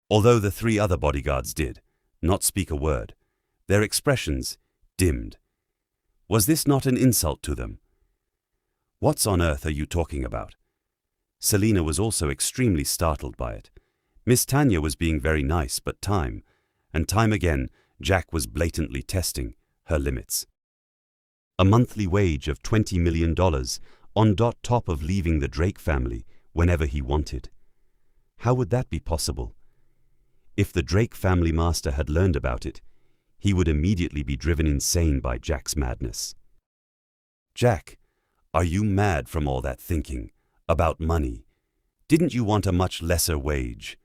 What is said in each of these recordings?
although the three other bodyguards did not speak a word, their expressions dimmed. Was this not an insult to them? "What on earth are you talking about?" Selina was also extremely startled by it. Miss Tanya was being very nice, but time and time again, Jack was blatantly testing her limits. A monthly wage of $20 million on top of leaving the Drake family whenever he wanted. How would that be possible? If the Drake family master had learned about it, he would immediately be driven insane by Jack's madness. "Jack, are you mad from all that thinking about money? Didn't you want a much lesser wage?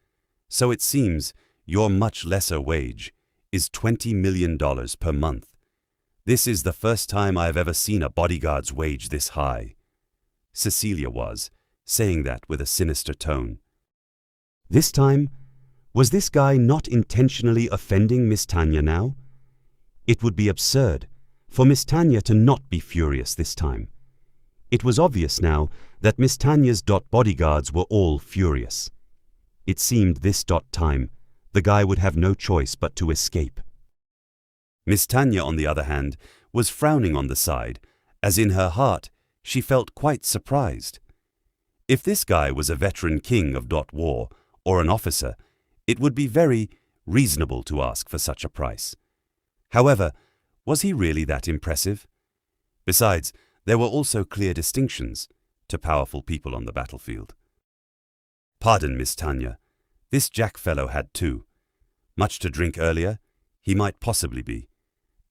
So it seems your much lesser wage is $20 million per month. This is the first time I have ever seen a bodyguard's wage this high." Cecilia was saying that with a sinister tone. This time, was this guy not intentionally offending Miss Tanya now? It would be absurd for Miss Tanya to not be furious this time. It was obvious now that Miss Tanya's bodyguards were all furious. It seemed this time the guy would have no choice but to escape. Miss Tanya, on the other hand, was frowning on the side, as in her heart she felt quite surprised. If this guy was a veteran king of war or an officer, it would be very reasonable to ask for such a price. However, was he really that impressive? Besides, there were also clear distinctions to powerful people on the battlefield. "Pardon, Miss Tanya, this Jack fellow had too much to drink earlier. He might possibly be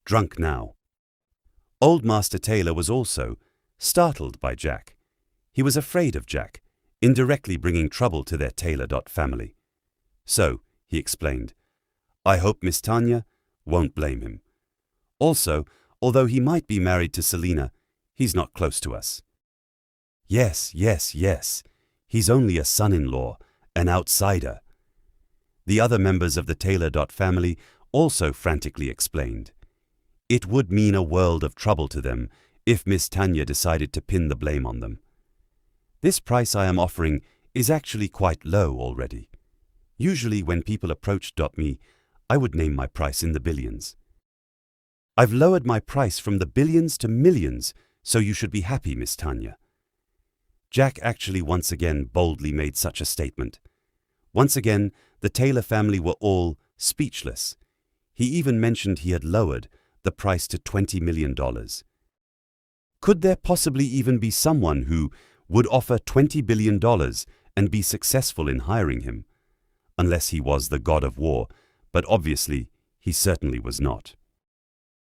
drunk now." Old Master Taylor was also startled by Jack. He was afraid of Jack, indirectly bringing trouble to their Taylor family. "So," he explained, "I hope Miss Tanya won't blame him. Also, although he might be married to Selina, he's not close to us." Yes. He's only a son-in-law, an outsider." The other members of the Taylor family also frantically explained. It would mean a world of trouble to them if Miss Tanya decided to pin the blame on them. "This price I am offering is actually quite low already. Usually when people approach me, I would name my price in the billions. I've lowered my price from the billions to millions, so you should be happy, Miss Tanya." Jack actually once again boldly made such a statement. Once again, the Taylor family were all speechless. He even mentioned he had lowered the price to $20 million. Could there possibly even be someone who would offer $20 billion and be successful in hiring him? Unless he was the god of war, but obviously he certainly was not.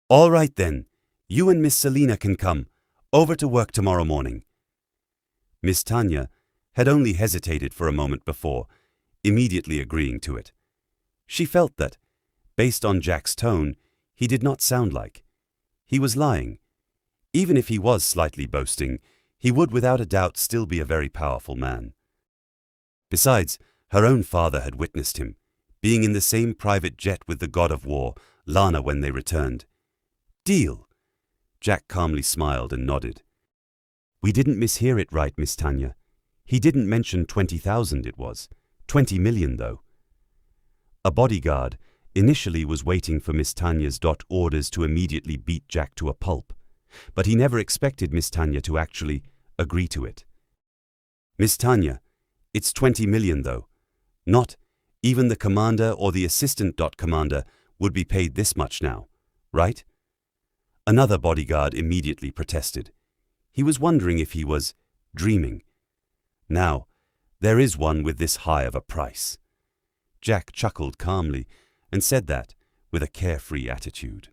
"All right then, you and Miss Selina can come over to work tomorrow morning." Miss Tanya had only hesitated for a moment before, immediately agreeing to it. She felt that, based on Jack's tone, he did not sound like he was lying. Even if he was slightly boasting, he would without a doubt still be a very powerful man. Besides, her own father had witnessed him, being in the same private jet with the god of war, Lana, when they returned. "Deal." Jack calmly smiled and nodded. "We didn't mishear it right, Miss Tanya. He didn't mention 20,000 it was. 20 million, though." A bodyguard initially was waiting for Miss Tanya's orders to immediately beat Jack to a pulp, but he never expected Miss Tanya to actually agree to it. "Miss Tanya, it's 20 million, though. Not even the commander or the assistant commander would be paid this much now, right?" Another bodyguard immediately protested. He was wondering if he was dreaming. "Now, there is one with this high of a price." Jack chuckled calmly and said that with a carefree attitude.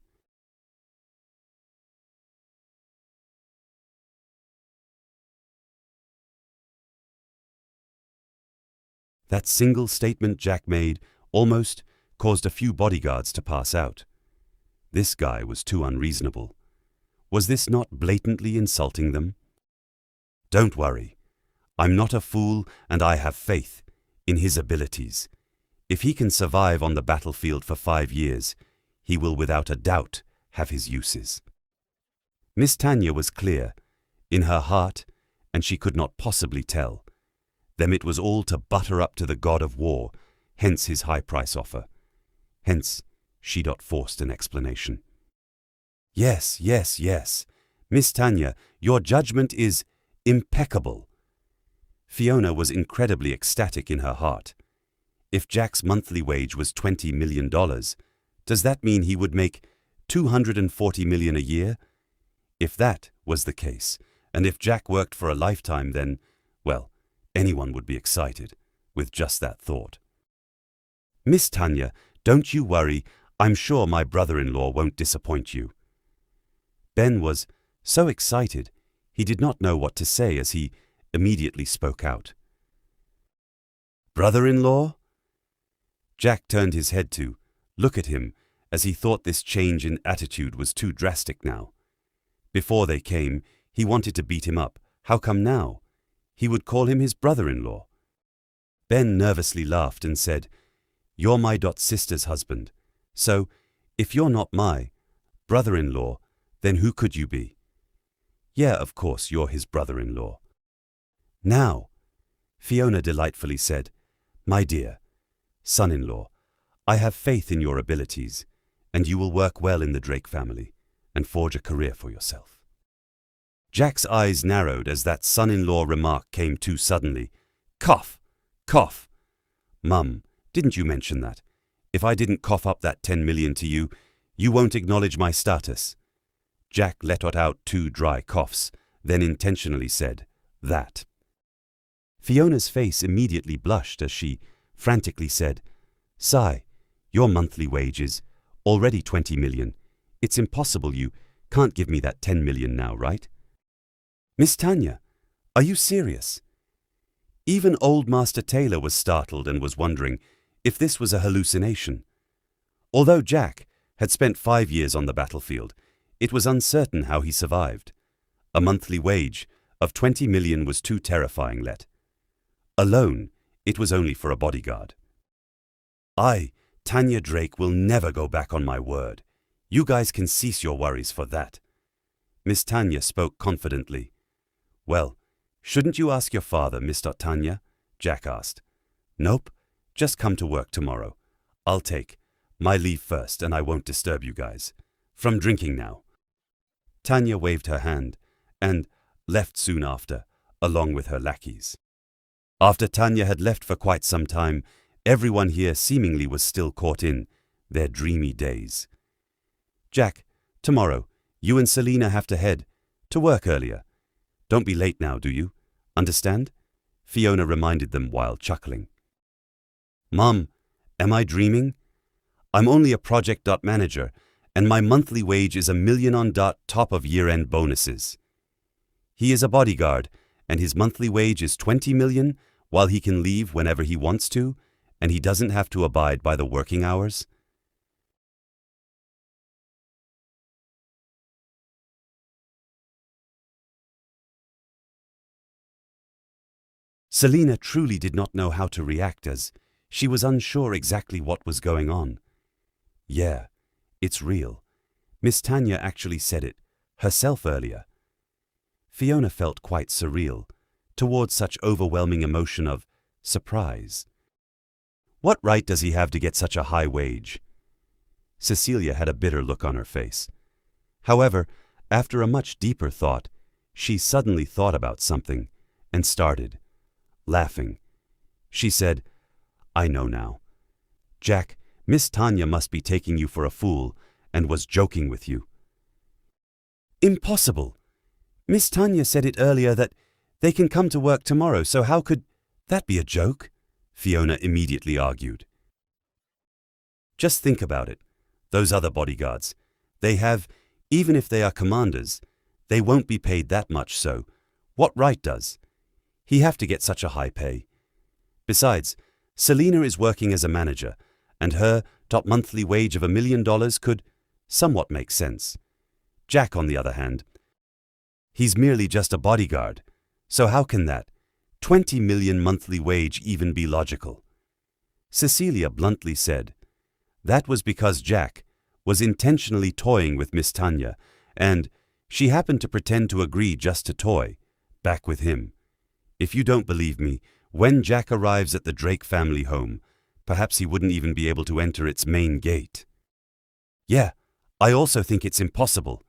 That single statement Jack made almost caused a few bodyguards to pass out. This guy was too unreasonable. Was this not blatantly insulting them? "Don't worry. I'm not a fool, and I have faith in his abilities. If he can survive on the battlefield for 5 years, he will without a doubt have his uses." Miss Tanya was clear in her heart, and she could not possibly tell them it was all to butter up to the god of war, hence his high price offer. Hence, she forced an explanation. Yes, yes, yes. Miss Tanya, your judgment is impeccable. Fiona was incredibly ecstatic in her heart. If Jack's monthly wage was $20 million, does that mean he would make $240 million a year? If that was the case, and if Jack worked for a lifetime, then, well, anyone would be excited with just that thought. Miss Tanya, don't you worry, I'm sure my brother-in-law won't disappoint you. Ben was so excited he did not know what to say as he immediately spoke out. Brother-in-law? Jack turned his head to look at him as he thought this change in attitude was too drastic now. Before they came, he wanted to beat him up. How come now? He would call him his brother-in-law. Ben nervously laughed and said, You're my sister's husband, so if you're not my brother-in-law, then who could you be? Yeah, of course, you're his brother-in-law. Now, Fiona delightfully said, My dear son-in-law, I have faith in your abilities, and you will work well in the Drake family and forge a career for yourself. Jack's eyes narrowed as that son-in-law remark came too suddenly. Cough! Cough! Mum, didn't you mention that? If I didn't cough up that 10 million to you, you won't acknowledge my status. Jack let out 2 dry coughs, then intentionally said, That. Fiona's face immediately blushed as she frantically said, Sigh, your monthly wage is already 20 million. It's impossible, you can't give me that 10 million now, right? Miss Tanya, are you serious? Even old Master Taylor was startled and was wondering if this was a hallucination. Although Jack had spent 5 years on the battlefield, it was uncertain how he survived. A monthly wage of 20 million was too terrifying, alone, it was only for a bodyguard. I, Tanya Drake, will never go back on my word. You guys can cease your worries for that. Miss Tanya spoke confidently. Well, shouldn't you ask your father, Miss Tanya? Jack asked. Nope, just come to work tomorrow. I'll take my leave first and I won't disturb you guys from drinking now. Tanya waved her hand and left soon after, along with her lackeys. After Tanya had left for quite some time, everyone here seemingly was still caught in their dreamy days. Jack, tomorrow, you and Selina have to head to work earlier. Don't be late now, do you? Understand? Fiona reminded them while chuckling. Mom, am I dreaming? I'm only a project manager, and my monthly wage is $1 million on top of year-end bonuses. He is a bodyguard, and his monthly wage is 20 million, while he can leave whenever he wants to, and he doesn't have to abide by the working hours? Selina truly did not know how to react as she was unsure exactly what was going on. Yeah, it's real. Miss Tanya actually said it herself earlier. Fiona felt quite surreal towards such overwhelming emotion of surprise. What right does he have to get such a high wage? Cecilia had a bitter look on her face. However, after a much deeper thought, she suddenly thought about something and started laughing. She said, I know now. Jack, Miss Tanya must be taking you for a fool and was joking with you. Impossible! Miss Tanya said it earlier that they can come to work tomorrow, so how could that be a joke? Fiona immediately argued. Just think about it. Those other bodyguards, they have, even if they are commanders, they won't be paid that much, so what right does he have to get such a high pay? Besides, Selina is working as a manager, and her top monthly wage of $1 million could somewhat make sense. Jack, on the other hand, he's merely just a bodyguard, so how can that 20 million monthly wage even be logical? Cecilia bluntly said, that was because Jack was intentionally toying with Miss Tanya, and she happened to pretend to agree just to toy back with him. If you don't believe me, when Jack arrives at the Drake family home, Perhaps he wouldn't even be able to enter its main gate. Yeah, I also think it's impossible.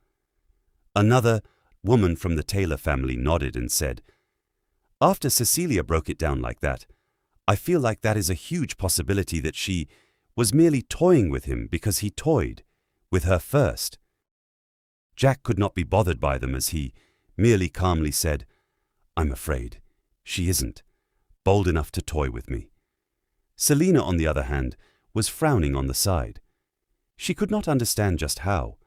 Another woman from the Taylor family nodded and said, after Cecilia broke it down like that, I feel like that is a huge possibility that she was merely toying with him because he toyed with her first. Jack could not be bothered by them as he merely calmly said, I'm afraid she isn't bold enough to toy with me. Selina, on the other hand, was frowning on the side. She could not understand just how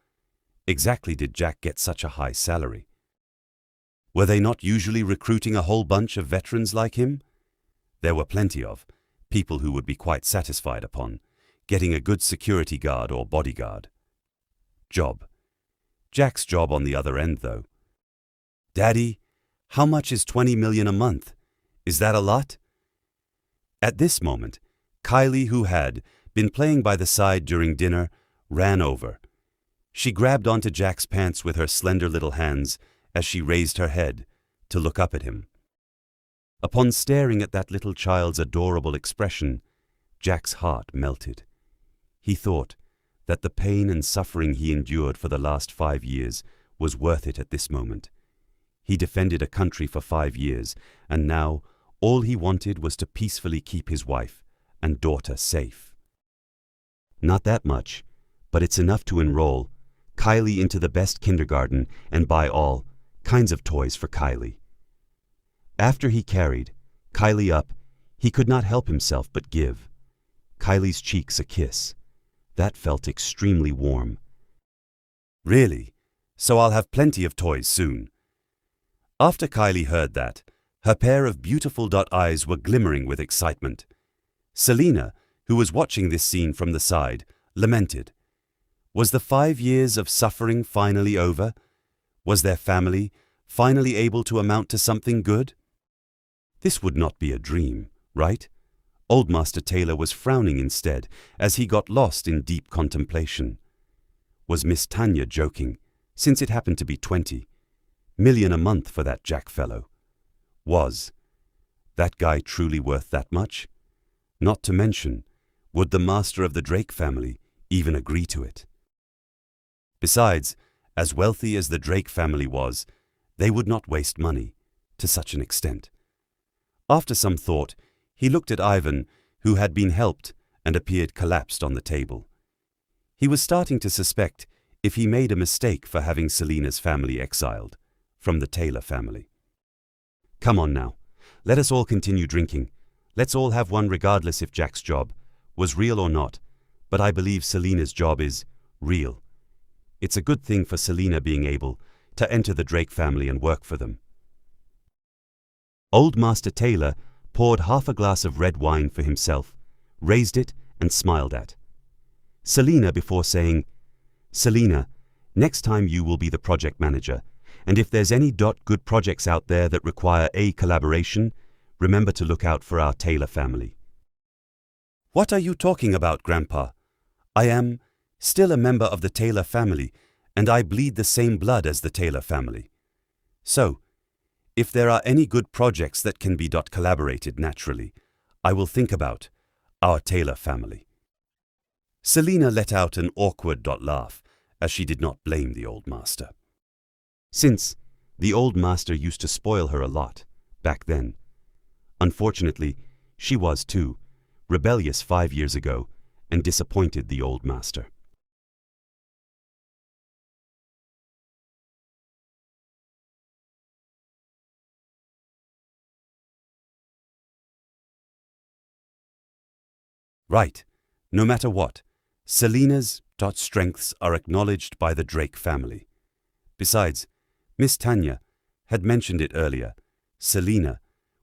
exactly did Jack get such a high salary. Were they not usually recruiting a whole bunch of veterans like him? There were plenty of people who would be quite satisfied upon getting a good security guard or bodyguard. Job. Jack's job on the other end, though. Daddy, how much is 20 million a month? Is that a lot? At this moment, Kylie, who had been playing by the side during dinner, ran over. She grabbed onto Jack's pants with her slender little hands as she raised her head to look up at him. Upon staring at that little child's adorable expression, Jack's heart melted. He thought that the pain and suffering he endured for the last 5 years was worth it at this moment. He defended a country for 5 years, and now all he wanted was to peacefully keep his wife and daughter safe. Not that much, but it's enough to enroll Kylie into the best kindergarten and buy all kinds of toys for Kylie. After he carried Kylie up, he could not help himself but give Kylie's cheeks a kiss. That felt extremely warm. Really? So I'll have plenty of toys soon. After Kylie heard that, her pair of beautiful eyes were glimmering with excitement. Selina, who was watching this scene from the side, lamented. Was the 5 years of suffering finally over? Was their family finally able to amount to something good? This would not be a dream, right? Old Master Taylor was frowning instead as he got lost in deep contemplation. Was Miss Tanya joking, since it happened to be 20 million a month for that Jack fellow? Was that guy truly worth that much? Not to mention, would the master of the Drake family even agree to it? Besides, as wealthy as the Drake family was, they would not waste money to such an extent. After some thought, he looked at Ivan, who had been helped and appeared collapsed on the table. He was starting to suspect if he made a mistake for having Selina's family exiled from the Taylor family. Come on now, let us all continue drinking. Let's all have one regardless if Jack's job was real or not, but I believe Selina's job is real. It's a good thing for Selina being able to enter the Drake family and work for them. Old Master Taylor poured half a glass of red wine for himself, raised it and smiled at Selina before saying, Selina, next time you will be the project manager, and if there's any good projects out there that require a collaboration, remember to look out for our Taylor family. What are you talking about, Grandpa? I am still a member of the Taylor family, and I bleed the same blood as the Taylor family. So, if there are any good projects that can be collaborated naturally, I will think about our Taylor family. Selina let out an awkward laugh, as she did not blame the old master. Since the old master used to spoil her a lot back then. Unfortunately, she was too rebellious 5 years ago and disappointed the old master. Right, no matter what, Selina's strengths are acknowledged by the Drake family. Besides, Miss Tanya had mentioned it earlier, Selina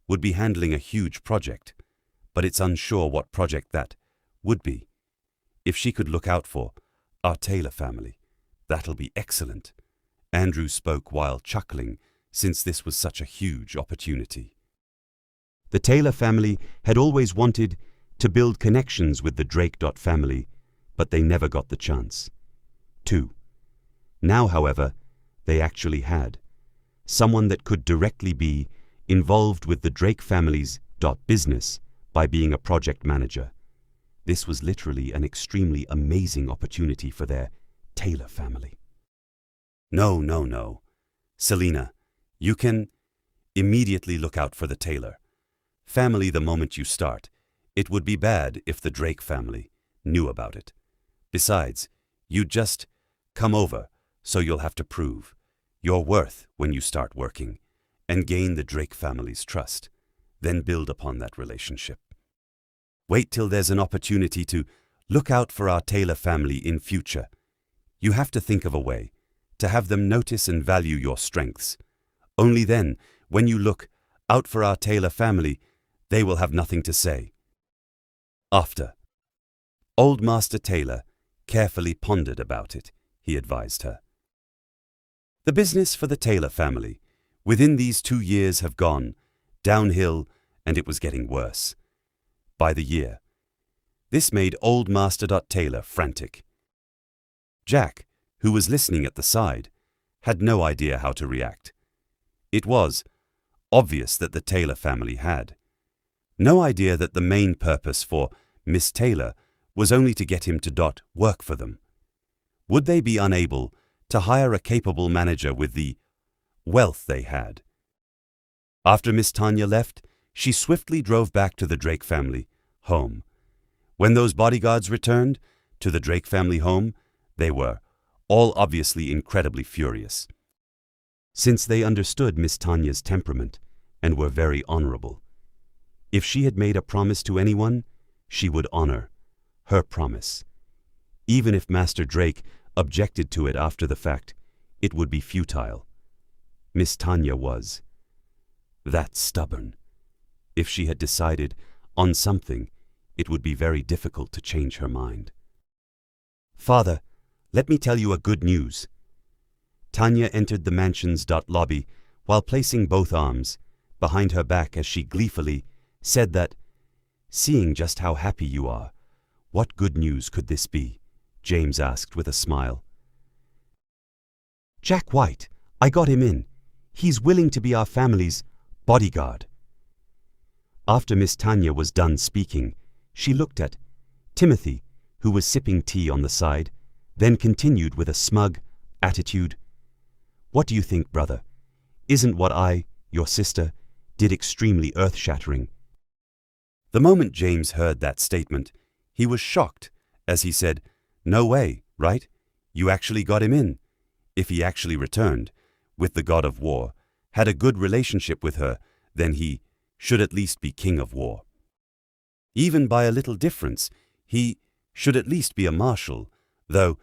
would be handling a huge project, but it's unsure what project that would be. If she could look out for our Taylor family, that'll be excellent. Andrew spoke while chuckling, since this was such a huge opportunity. The Taylor family had always wanted to build connections with the Drake family, but they never got the chance. 2. Now, however, they actually had someone that could directly be involved with the Drake family's business by being a project manager. This was literally an extremely amazing opportunity for their Taylor family. No. Selena, you can immediately look out for the Taylor family the moment you start. It would be bad if the Drake family knew about it. Besides, you just come over, so you'll have to prove your worth when you start working and gain the Drake family's trust, then build upon that relationship. Wait till there's an opportunity to look out for our Taylor family in future. You have to think of a way to have them notice and value your strengths. Only then, when you look out for our Taylor family, they will have nothing to say. After Old Master Taylor carefully pondered about it, he advised her. The business for the Taylor family within these 2 years have gone downhill, and it was getting worse by the year. This made Old Master Taylor frantic. Jack, who was listening at the side, had no idea how to react. It was obvious that the Taylor family had no idea that the main purpose for Miss Taylor was only to get him to work for them. Would they be unable to hire a capable manager with the wealth they had? After Miss Tanya left, she swiftly drove back to the Drake family home. When those bodyguards returned to the Drake family home, they were all obviously incredibly furious, since they understood Miss Tanya's temperament and were very honorable. If she had made a promise to anyone, she would honor her promise. Even if Master Drake objected to it after the fact, it would be futile. Miss Tanya was that stubborn. If she had decided on something, it would be very difficult to change her mind. Father, let me tell you a good news. Tanya entered the mansion's lobby while placing both arms behind her back as she gleefully said that, "Seeing just how happy you are, what good news could this be?" James asked with a smile. "Jack White, I got him in. He's willing to be our family's bodyguard." After Miss Tanya was done speaking, she looked at Timothy, who was sipping tea on the side, then continued with a smug attitude. "What do you think, brother? Isn't what I, your sister, did extremely earth-shattering?" The moment James heard that statement, he was shocked as he said, "No way, right? You actually got him in. If he actually returned with the god of war, had a good relationship with her, then he should at least be king of war. Even by a little difference, he should at least be a marshal, though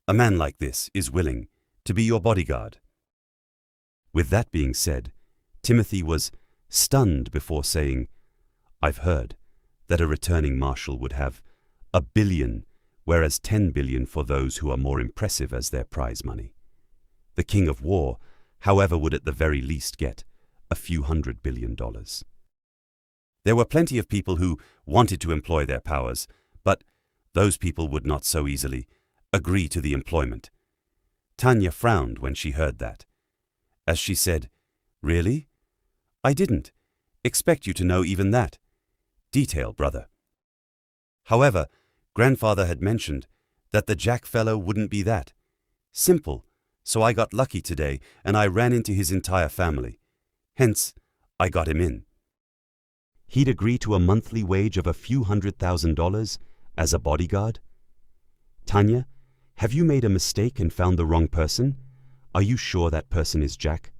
a man like this is willing to be your bodyguard." With that being said, Timothy was stunned before saying, "I've heard that a returning marshal would have $1 billion, whereas $10 billion for those who are more impressive as their prize money. The king of war, however, would at the very least get a few $100 billion. There were plenty of people who wanted to employ their powers, but those people would not so easily agree to the employment." Tanya frowned when she heard that, as she said, "Really? I didn't expect you to know even that detail, brother." However, Grandfather had mentioned that the Jack fellow wouldn't be that simple, so I got lucky today and I ran into his entire family. Hence, I got him in. He'd agree to a monthly wage of a few $100,000 as a bodyguard? Tanya, have you made a mistake and found the wrong person? Are you sure that person is Jack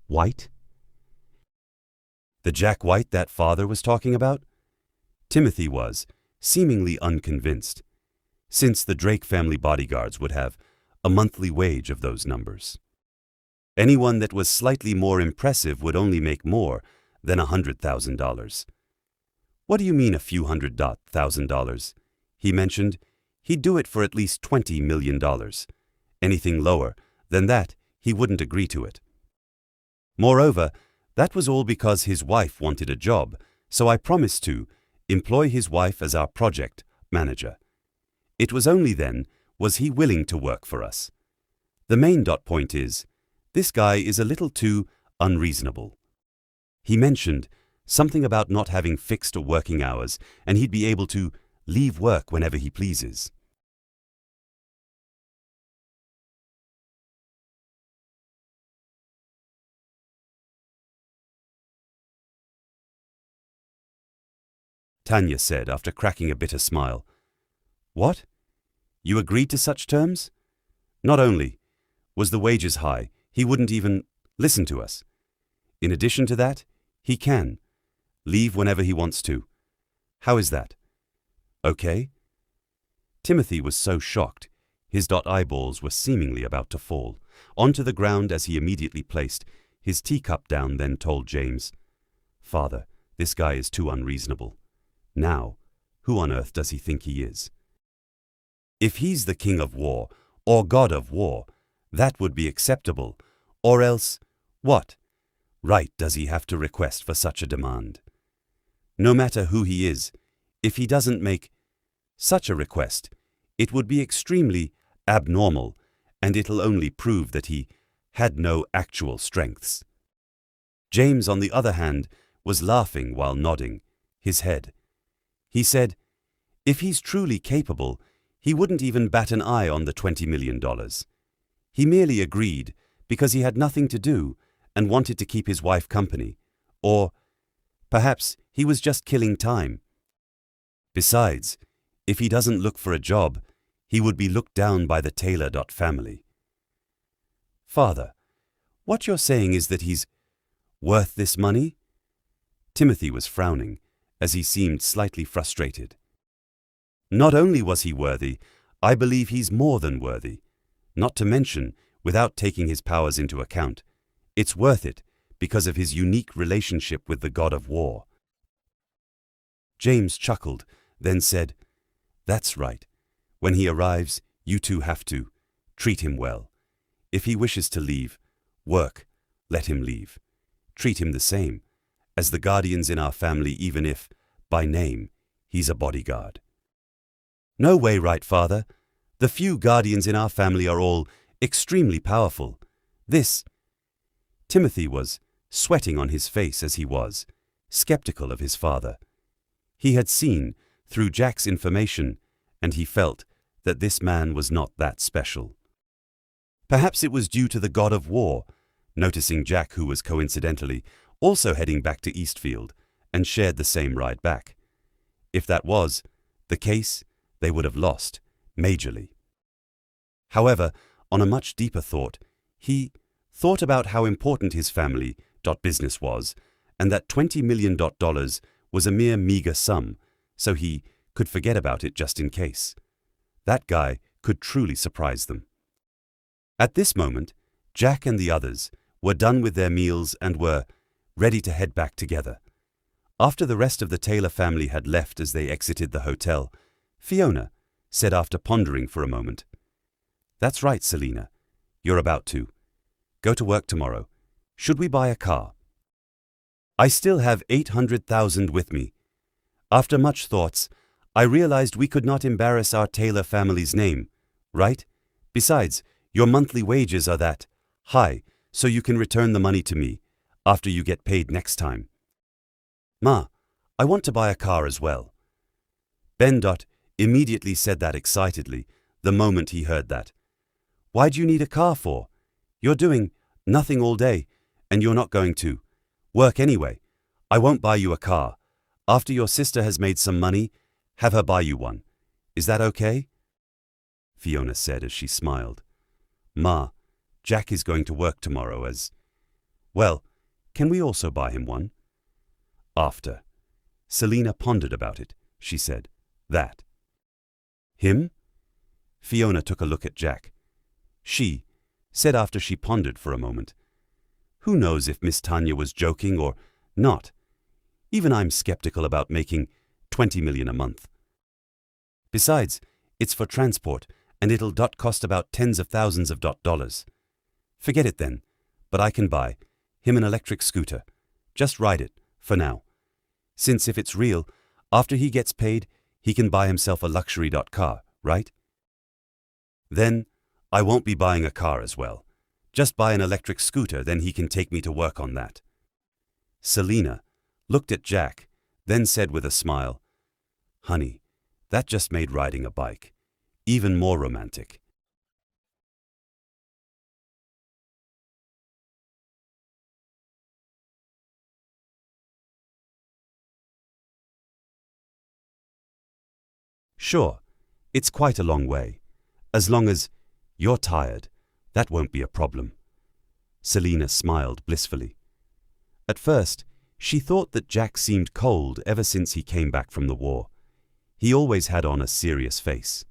White? The Jack White that father was talking about? Timothy was seemingly unconvinced, since the Drake family bodyguards would have a monthly wage of those numbers. Anyone that was slightly more impressive would only make more than $100,000. What do you mean a few $100,000? He mentioned he'd do it for at least $20 million. Anything lower than that, he wouldn't agree to it. Moreover, that was all because his wife wanted a job, so I promised to employ his wife as our project manager. It was only then was he willing to work for us. The main point is, this guy is a little too unreasonable. He mentioned something about not having fixed working hours and he'd be able to leave work whenever he pleases. Tanya said after cracking a bitter smile. What? You agreed to such terms? Not only was the wages high, he wouldn't even listen to us. In addition to that, he can leave whenever he wants to. How is that? Okay? Timothy was so shocked, his eyeballs were seemingly about to fall onto the ground as he immediately placed his teacup down, then told James, "Father, this guy is too unreasonable. Now, who on earth does he think he is? If he's the king of war, or god of war, that would be acceptable, or else, what right does he have to request for such a demand? No matter who he is, if he doesn't make such a request, it would be extremely abnormal, and it'll only prove that he had no actual strengths." James, on the other hand, was laughing while nodding his head. He said, if he's truly capable, he wouldn't even bat an eye on the $20 million. He merely agreed because he had nothing to do and wanted to keep his wife company, or perhaps he was just killing time. Besides, if he doesn't look for a job, he would be looked down by the Taylor family. Father, what you're saying is that he's worth this money? Timothy was frowning, as he seemed slightly frustrated. Not only was he worthy, I believe he's more than worthy. Not to mention, without taking his powers into account, it's worth it because of his unique relationship with the god of war. James chuckled, then said, "That's right. When he arrives, you two have to treat him well. If he wishes to leave, work, let him leave. Treat him the same as the guardians in our family, even if, by name, he's a bodyguard." "No way, right, Father. The few guardians in our family are all extremely powerful. This—" Timothy was sweating on his face as he was, skeptical of his father. He had seen through Jack's information, and he felt that this man was not that special. Perhaps it was due to the god of war, noticing Jack, who was coincidentally also heading back to Eastfield, and shared the same ride back. If that was the case, they would have lost majorly. However, on a much deeper thought, he thought about how important his family business was, and that $20 million was a mere meager sum, so he could forget about it just in case. That guy could truly surprise them. At this moment, Jack and the others were done with their meals and were ready to head back together. After the rest of the Taylor family had left as they exited the hotel, Fiona said after pondering for a moment, "That's right, Selina. You're about to go to work tomorrow. Should we buy a car? I still have $800,000 with me. After much thoughts, I realized we could not embarrass our Taylor family's name, right? Besides, your monthly wages are that high, so you can return the money to me after you get paid next time." "Ma, I want to buy a car as well." Ben immediately said that excitedly the moment he heard that. "Why do you need a car for? You're doing nothing all day, and you're not going to work anyway. I won't buy you a car. After your sister has made some money, have her buy you one. Is that okay?" Fiona said as she smiled. "Ma, Jack is going to work tomorrow as well. Can we also buy him one?" After Selina pondered about it, she said, "That him?" Fiona took a look at Jack. She said after she pondered for a moment, "Who knows if Miss Tanya was joking or not? Even I'm skeptical about making $20 million a month. Besides, it's for transport, and it'll cost about tens of thousands of dollars. Forget it then, but I can buy him an electric scooter. Just ride it, for now. Since if it's real, after he gets paid, he can buy himself a luxury car, right? Then I won't be buying a car as well. Just buy an electric scooter, then he can take me to work on that." Selina looked at Jack, then said with a smile, "Honey, That just made riding a bike even more romantic. Sure, it's quite a long way. As long as you're tired, that won't be a problem. Selina smiled blissfully. At first, she thought that Jack seemed cold ever since he came back from the war. He always had on a serious face.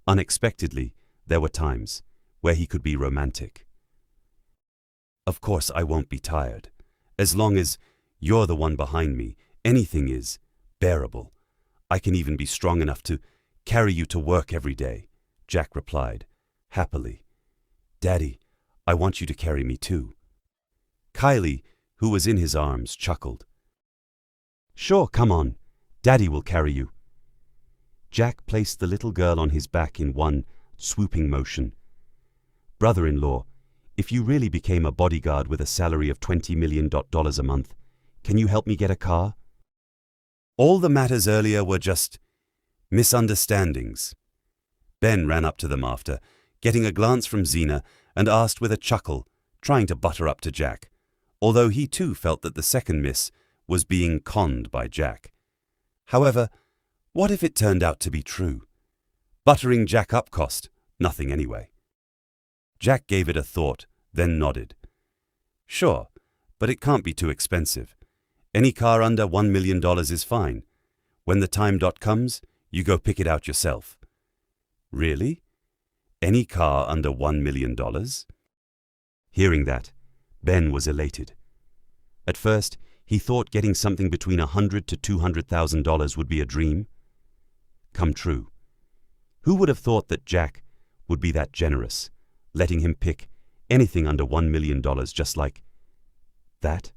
Unexpectedly, there were times where he could be romantic. Of course, I won't be tired. As long as you're the one behind me, anything is bearable. I can even be strong enough to carry you to work every day, Jack replied, happily. Daddy, I want you to carry me too. Kylie, who was in his arms, chuckled. Sure, come on. Daddy will carry you. Jack placed the little girl on his back in one swooping motion. Brother-in-law, if you really became a bodyguard with a salary of $20 million a month, can you help me get a car? All the matters earlier were just misunderstandings. Ben ran up to them after, getting a glance from Zena, and asked with a chuckle, trying to butter up to Jack, although he too felt that the second miss was being conned by Jack. However, what if it turned out to be true? Buttering Jack up cost nothing anyway. Jack gave it a thought, then nodded. Sure, but it can't be too expensive. Any car under $1 million is fine. When the time comes, you go pick it out yourself. Really? Any car under $1 million? Hearing that, Ben was elated. At first, he thought getting something between $100,000 to $200,000 would be a dream come true. Who would have thought that Jack would be that generous, letting him pick anything under $1 million just like that?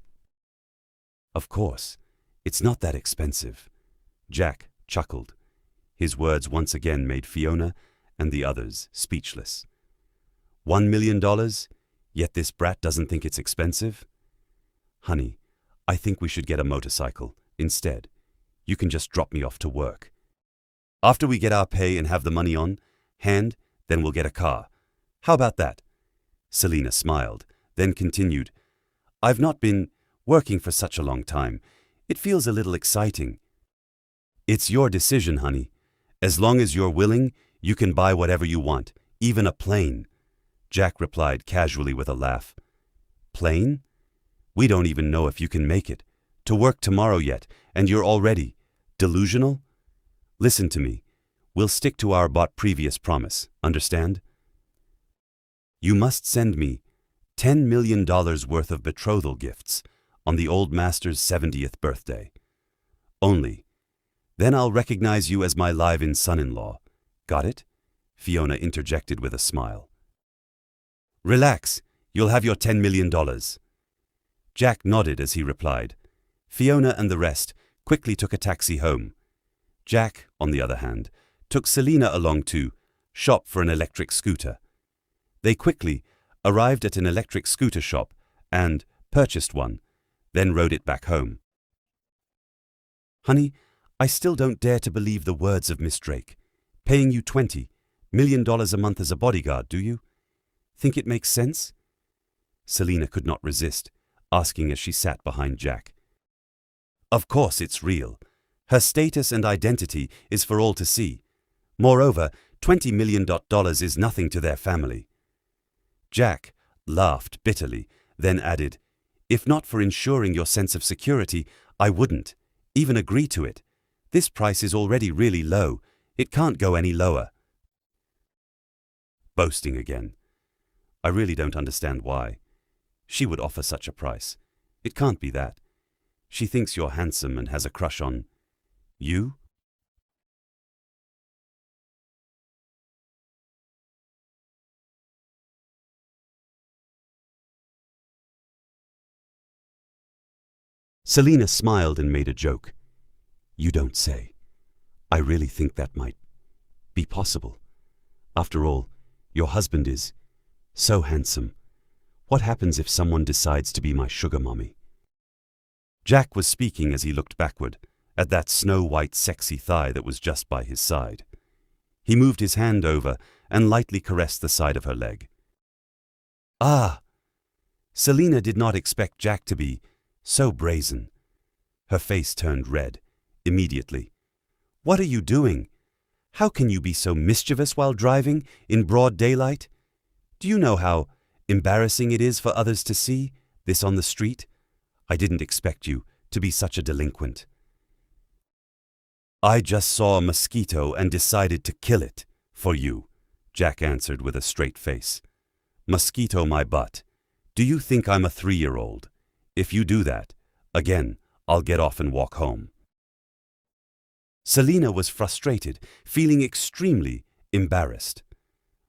Of course, it's not that expensive. Jack chuckled. His words once again made Fiona and the others speechless. $1 million, yet this brat doesn't think it's expensive? Honey, I think we should get a motorcycle instead. You can just drop me off to work. After we get our pay and have the money on hand, then we'll get a car. How about that? Selina smiled, then continued, I've not been working for such a long time. It feels a little exciting. It's your decision, honey. As long as you're willing, you can buy whatever you want, even a plane. Jack replied casually with a laugh. Plane? We don't even know if you can make it to work tomorrow yet, and you're already delusional? Listen to me. We'll stick to our previous promise, understand? You must send me $10 million worth of betrothal gifts on the old master's 70th birthday. Only. Then I'll recognize you as my live-in son-in-law. Got it? Fiona interjected with a smile. Relax. You'll have your $10 million. Jack nodded as he replied. Fiona and the rest quickly took a taxi home. Jack, on the other hand, took Selina along to shop for an electric scooter. They quickly arrived at an electric scooter shop and purchased one, then rode it back home. Honey, I still don't dare to believe the words of Miss Drake. Paying you $20 million a month as a bodyguard, do you? Think it makes sense? Selina could not resist, asking as she sat behind Jack. Of course it's real. Her status and identity is for all to see. Moreover, $20 million is nothing to their family. Jack laughed bitterly, then added, If not for ensuring your sense of security, I wouldn't even agree to it. This price is already really low. It can't go any lower. Boasting again. I really don't understand why. She would offer such a price. It can't be that. She thinks you're handsome and has a crush on you? Selina smiled and made a joke. You don't say. I really think that might be possible. After all, your husband is so handsome. What happens if someone decides to be my sugar mommy? Jack was speaking as he looked backward, at that snow-white sexy thigh that was just by his side. He moved his hand over and lightly caressed the side of her leg. Ah! Selina did not expect Jack to be so brazen. Her face turned red, immediately. What are you doing? How can you be so mischievous while driving in broad daylight? Do you know how embarrassing it is for others to see this on the street? I didn't expect you to be such a delinquent. I just saw a mosquito and decided to kill it for you, Jack answered with a straight face. Mosquito my butt. Do you think I'm a 3-year-old? If you do that, again, I'll get off and walk home. Selina was frustrated, feeling extremely embarrassed.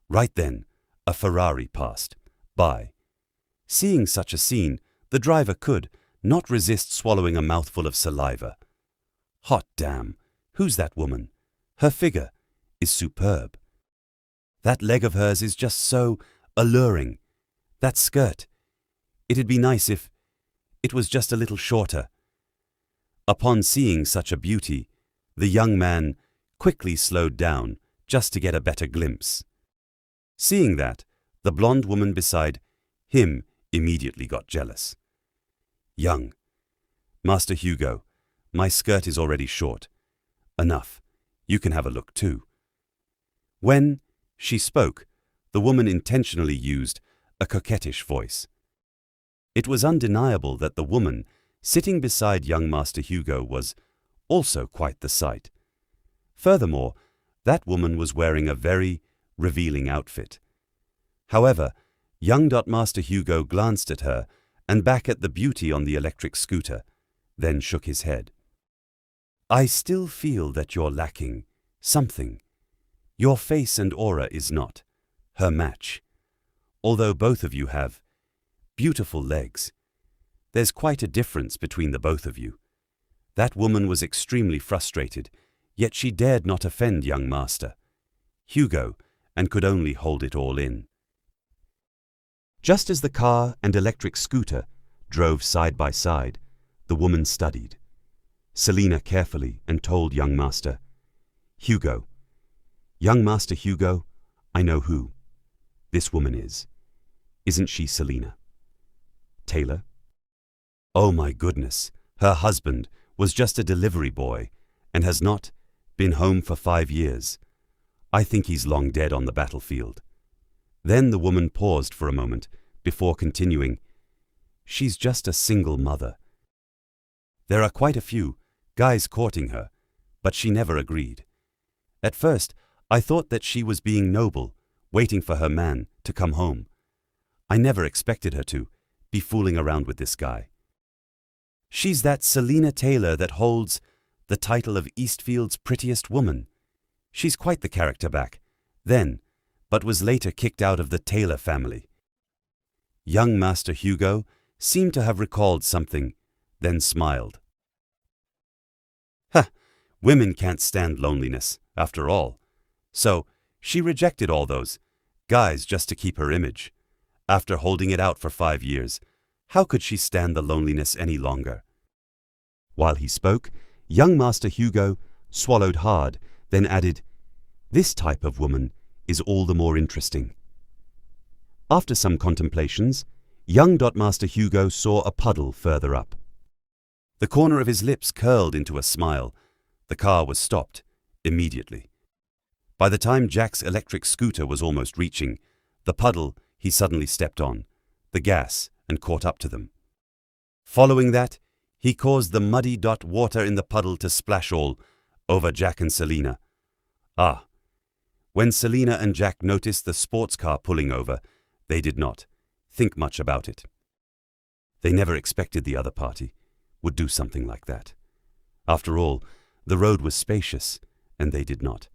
Right then, a Ferrari passed by. Seeing such a scene, the driver could not resist swallowing a mouthful of saliva. Hot damn, who's that woman? Her figure is superb. That leg of hers is just so alluring. That skirt. It'd be nice if it was just a little shorter. Upon seeing such a beauty, the young man quickly slowed down just to get a better glimpse. Seeing that, the blonde woman beside him immediately got jealous. Young. Master Hugo, my skirt is already short. Enough. You can have a look too. When she spoke, the woman intentionally used a coquettish voice. It was undeniable that the woman sitting beside young Master Hugo was also quite the sight. Furthermore, that woman was wearing a very revealing outfit. However, young Master Hugo glanced at her and back at the beauty on the electric scooter, then shook his head. I still feel that you're lacking something. Your face and aura is not her match. Although both of you have beautiful legs, there's quite a difference between the both of you. That woman was extremely frustrated, yet she dared not offend young Master Hugo and could only hold it all in. Just as the car and electric scooter drove side by side, the woman studied Selina carefully and told young Master Hugo, Young Master Hugo, I know who this woman is. Isn't she Selina? Taylor? Oh my goodness, her husband was just a delivery boy and has not been home for 5 years. I think he's long dead on the battlefield. Then the woman paused for a moment before continuing. She's just a single mother. There are quite a few guys courting her, but she never agreed. At first, I thought that she was being noble, waiting for her man to come home. I never expected her to be fooling around with this guy. She's that Selina Taylor that holds the title of Eastfield's prettiest woman. She's quite the character back then, but was later kicked out of the Taylor family. Young Master Hugo seemed to have recalled something, then smiled. Women can't stand loneliness, after all. So she rejected all those guys just to keep her image. After holding it out for 5 years, how could she stand the loneliness any longer? While he spoke, young Master Hugo swallowed hard, then added, This type of woman is all the more interesting. After some contemplations, young Master Hugo saw a puddle further up. The corner of his lips curled into a smile. The car was stopped immediately. By the time Jack's electric scooter was almost reaching the puddle, he suddenly stepped on the gas and caught up to them. Following that, he caused the muddy water in the puddle to splash all over Jack and Selina. When Selina and Jack noticed the sports car pulling over, they did not think much about it. They never expected the other party would do something like that. After all, the road was spacious, and they did not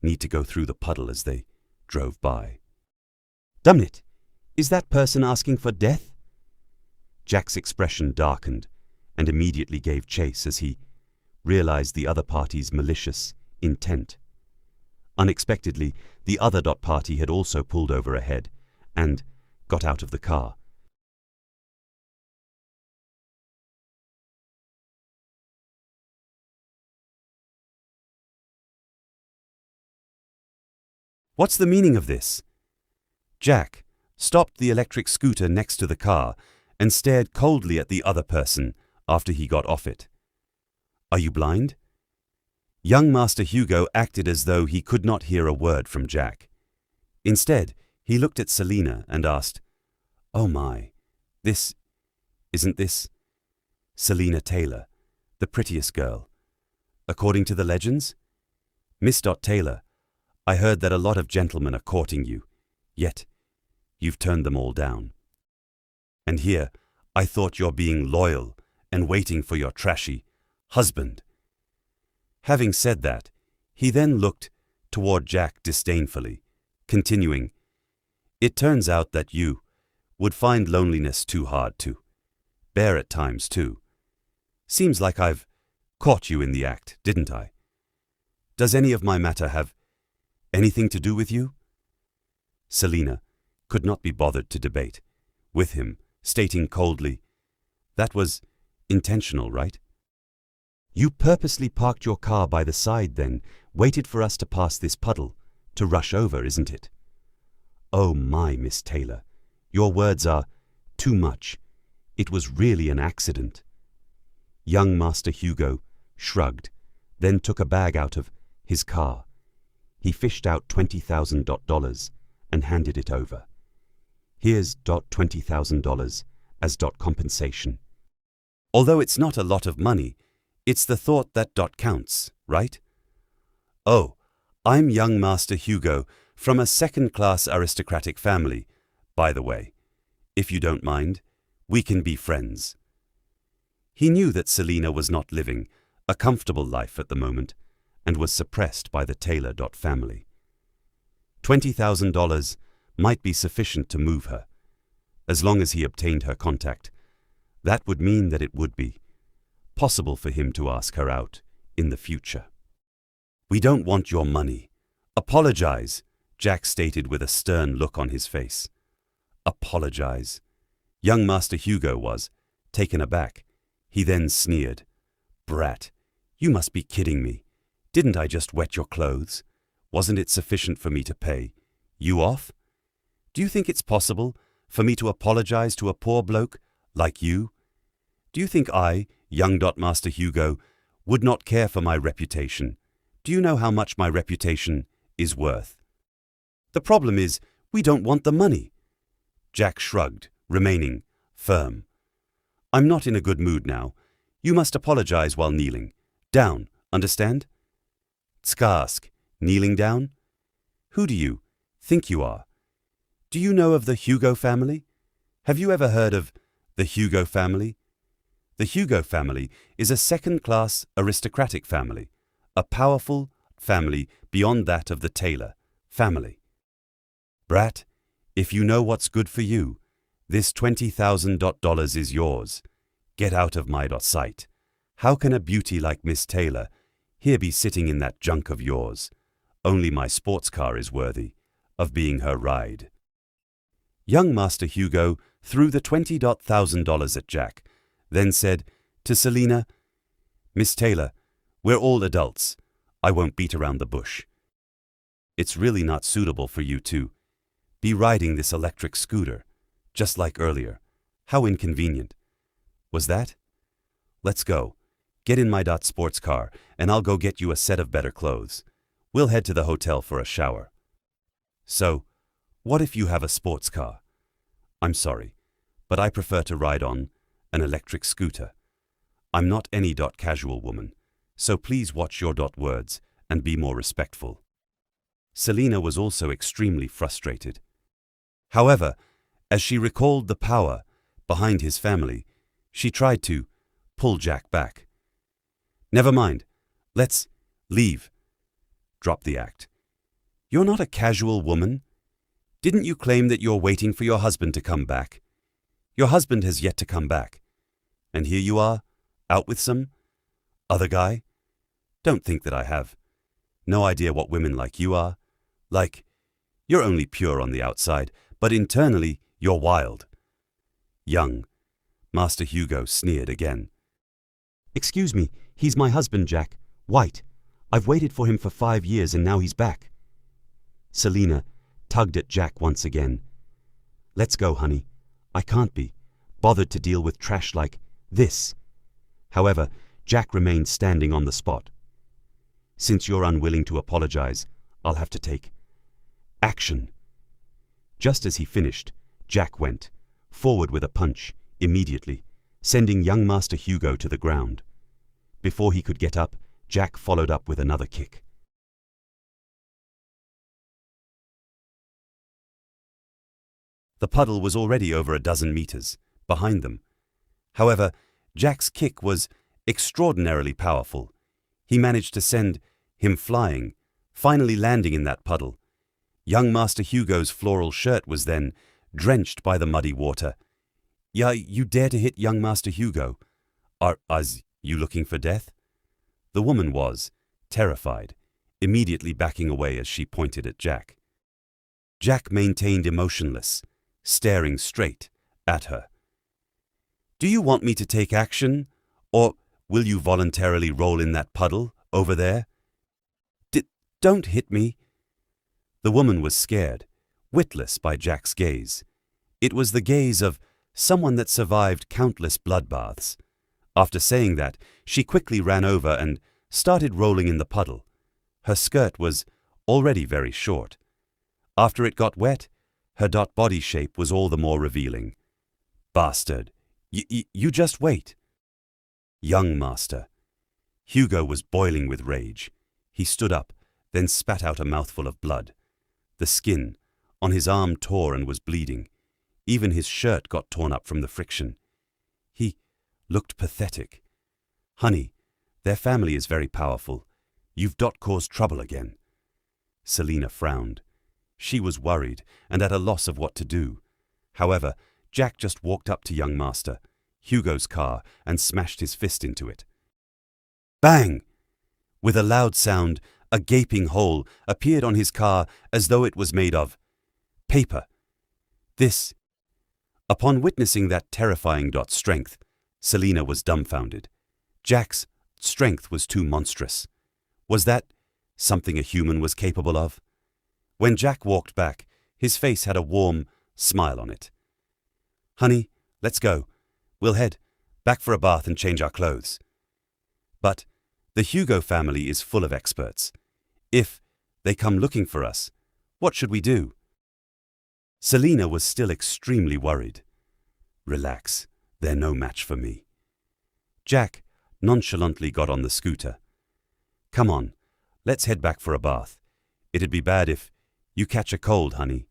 need to go through the puddle as they drove by. Damn it! Is that person asking for death? Jack's expression darkened and immediately gave chase as he realized the other party's malicious intent. Unexpectedly, the other party had also pulled over ahead and got out of the car. What's the meaning of this? Jack stopped the electric scooter next to the car and stared coldly at the other person after he got off it. Are you blind? Young Master Hugo acted as though he could not hear a word from Jack. Instead, he looked at Selina and asked, "Oh my, isn't this Selina Taylor, the prettiest girl, according to the legends? Miss Taylor, I heard that a lot of gentlemen are courting you, yet you've turned them all down. And here, I thought you're being loyal and waiting for your trashy husband." Having said that, he then looked toward Jack disdainfully, continuing, "It turns out that you would find loneliness too hard to bear at times too. Seems like I've caught you in the act, didn't I? Does any of my matter have anything to do with you?" Selina could not be bothered to debate with him, stating coldly, "That was intentional, right? You purposely parked your car by the side, then waited for us to pass this puddle to rush over, isn't it? Oh my, Miss Taylor, your words are too much. It was really an accident." Young Master Hugo shrugged, then took a bag out of his car. He fished out $20,000 and handed it over. "Here's $20,000 as compensation. Although it's not a lot of money, it's the thought that counts, right? Oh, I'm young Master Hugo from a second-class aristocratic family, by the way. If you don't mind, we can be friends." He knew that Selina was not living a comfortable life at the moment and was suppressed by the Taylor family. $20,000 might be sufficient to move her. As long as he obtained her contact, that would mean that it would be possible for him to ask her out in the future. "We don't want your money. Apologize," Jack stated with a stern look on his face. Apologize. Young Master Hugo was taken aback. He then sneered. "Brat, you must be kidding me. Didn't I just wet your clothes? Wasn't it sufficient for me to pay you off? Do you think it's possible for me to apologize to a poor bloke like you? Do you think I, young Master Hugo, would not care for my reputation? Do you know how much my reputation is worth? The problem is, we don't want the money." Jack shrugged, remaining firm. "I'm not in a good mood now. You must apologize while kneeling down, understand?" "Tskask, kneeling down? Who do you think you are? Do you know of the Hugo family? Have you ever heard of the Hugo family? The Hugo family is a second-class aristocratic family, a powerful family beyond that of the Taylor family. Brat, if you know what's good for you, this $20,000 is yours. Get out of my sight. How can a beauty like Miss Taylor here be sitting in that junk of yours? Only my sports car is worthy of being her ride." Young Master Hugo threw the $20,000 at Jack, then said to Selina, "Miss Taylor, we're all adults. I won't beat around the bush. It's really not suitable for you to be riding this electric scooter, just like earlier. How inconvenient. Was that? Let's go. Get in my sports car, and I'll go get you a set of better clothes. We'll head to the hotel for a shower." "So, what if you have a sports car?" "I'm sorry, but I prefer to ride on an electric scooter. I'm not any casual woman, so please watch your words and be more respectful." Selina was also extremely frustrated. However, as she recalled the power behind his family, she tried to pull Jack back. "Never mind. Let's leave. Drop the act. You're not a casual woman. Didn't you claim that you're waiting for your husband to come back? Your husband has yet to come back. And here you are, out with some other guy? Don't think that I have no idea what women like you are. Like, you're only pure on the outside, but internally you're wild." Young Master Hugo sneered again. "Excuse me, he's my husband, Jack. White. I've waited for him for 5 years and now he's back." Selina tugged at Jack once again. "Let's go, honey. I can't be bothered to deal with trash like this." However, Jack remained standing on the spot. "Since you're unwilling to apologize, I'll have to take action." Just as he finished, Jack went forward with a punch, immediately, sending young Master Hugo to the ground. Before he could get up, Jack followed up with another kick. The puddle was already over a dozen meters behind them. However, Jack's kick was extraordinarily powerful. He managed to send him flying, finally landing in that puddle. Young Master Hugo's floral shirt was then drenched by the muddy water. "Yeah, you dare to hit young Master Hugo? Are you looking for death?" The woman was, terrified, immediately backing away as she pointed at Jack. Jack maintained emotionless, staring straight at her. "Do you want me to take action, or will you voluntarily roll in that puddle over there?" Don't hit me." The woman was scared, witless by Jack's gaze. It was the gaze of someone that survived countless bloodbaths. After saying that, she quickly ran over and started rolling in the puddle. Her skirt was already very short. After it got wet, her body shape was all the more revealing. "Bastard! You just wait." Young Master. Hugo was boiling with rage. He stood up, then spat out a mouthful of blood. The skin on his arm tore and was bleeding. Even his shirt got torn up from the friction. He looked pathetic. "Honey, their family is very powerful. You've caused trouble again." Selina frowned. She was worried and at a loss of what to do. However, Jack just walked up to young Master Hugo's car and smashed his fist into it. Bang! With a loud sound, a gaping hole appeared on his car as though it was made of paper. Upon witnessing that terrifying strength, Selina was dumbfounded. Jack's strength was too monstrous. Was that something a human was capable of? When Jack walked back, his face had a warm smile on it. "Honey, let's go. We'll head back for a bath and change our clothes." "But the Hugo family is full of experts. If they come looking for us, what should we do?" Selina was still extremely worried. "Relax, they're no match for me." Jack nonchalantly got on the scooter. "Come on, let's head back for a bath. It'd be bad if you catch a cold, honey."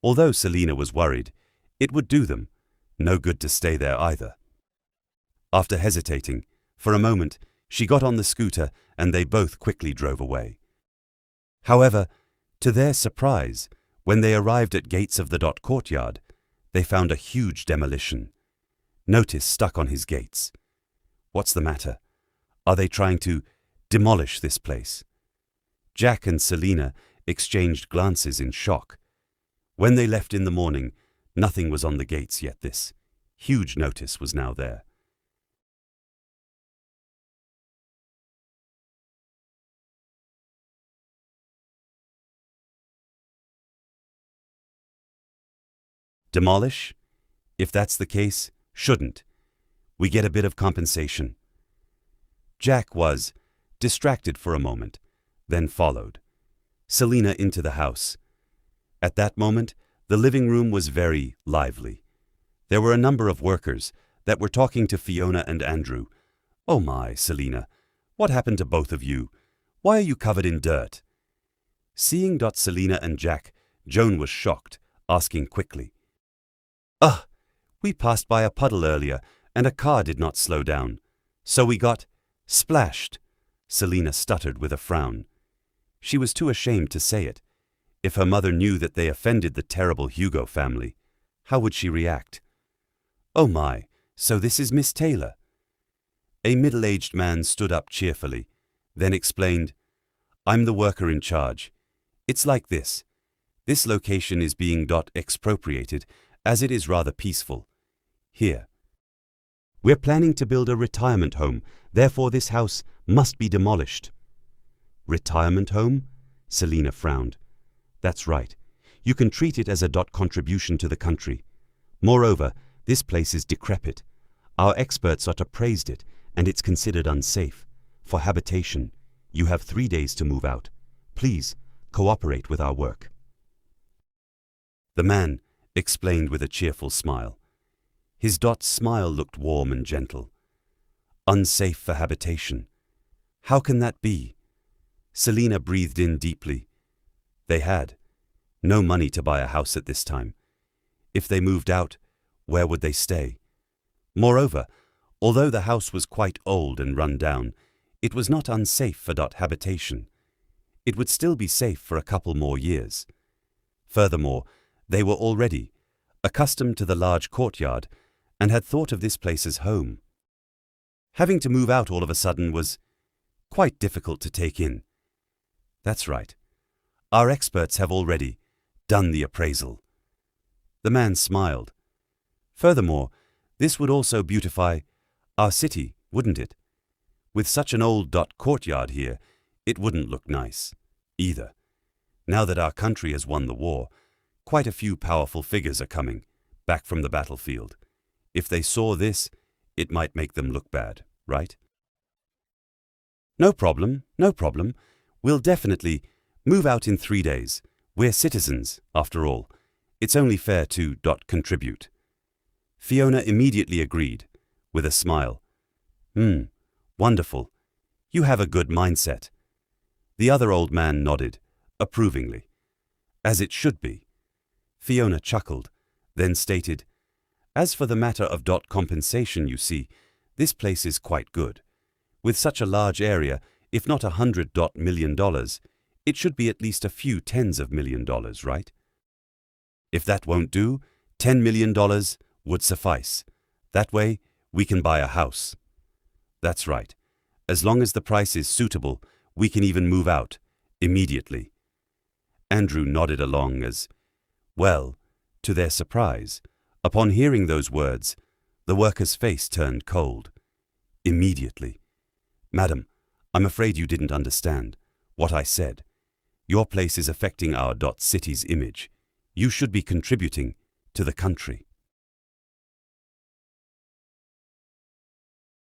Although Selina was worried, it would do them no good to stay there either. After hesitating, for a moment, she got on the scooter and they both quickly drove away. However, to their surprise, when they arrived at gates of the courtyard, they found a huge demolition. Notice stuck on his gates. What's the matter? Are they trying to demolish this place? Jack and Selina exchanged glances in shock. When they left in the morning, nothing was on the gates yet this huge notice was now there. Demolish? If that's the case, shouldn't. We get a bit of compensation. Jack was distracted for a moment, then followed Selina into the house. At that moment, the living room was very lively. There were a number of workers that were talking to Fiona and Andrew. "Oh my, Selina, what happened to both of you? Why are you covered in dirt?" Seeing Selina and Jack, Joan was shocked, asking quickly, We passed by a puddle earlier and a car did not slow down, so we got splashed." Selina stuttered with a frown. She was too ashamed to say it. If her mother knew that they offended the terrible Hugo family, how would she react? "Oh my, so this is Miss Taylor." A middle-aged man stood up cheerfully, then explained, "I'm the worker in charge. It's like this. This location is being expropriated as it is rather peaceful. Here. We're planning to build a retirement home, therefore this house must be demolished." "Retirement home?" Selina frowned. That's right. You can treat it as a contribution to the country. Moreover, this place is decrepit. Our experts appraised it, and it's considered unsafe. For habitation, you have 3 days to move out. Please, cooperate with our work. The man explained with a cheerful smile. His smile looked warm and gentle. Unsafe for habitation. How can that be? Selina breathed in deeply. They had no money to buy a house at this time. If they moved out, where would they stay? Moreover, although the house was quite old and run down, it was not unsafe for habitation. It would still be safe for a couple more years. Furthermore, they were already accustomed to the large courtyard and had thought of this place as home. Having to move out all of a sudden was quite difficult to take in. That's right. Our experts have already done the appraisal. The man smiled. Furthermore, this would also beautify our city, wouldn't it? With such an old courtyard here, it wouldn't look nice, either. Now that our country has won the war, quite a few powerful figures are coming back from the battlefield. If they saw this, it might make them look bad, right? No problem, no problem. We'll definitely move out in 3 days. We're citizens, after all. It's only fair to contribute. Fiona immediately agreed, with a smile. Wonderful. You have a good mindset. The other old man nodded, approvingly. As it should be. Fiona chuckled, then stated, As for the matter of compensation, you see, this place is quite good. With such a large area, if not $100 million, it should be at least a few tens of $million, right? If that won't do, $10 million would suffice. That way, we can buy a house. That's right. As long as the price is suitable, we can even move out, immediately. Andrew nodded along as, well, to their surprise, upon hearing those words, the worker's face turned cold. Immediately. Madam, I'm afraid you didn't understand what I said. Your place is affecting our city's image. You should be contributing to the country.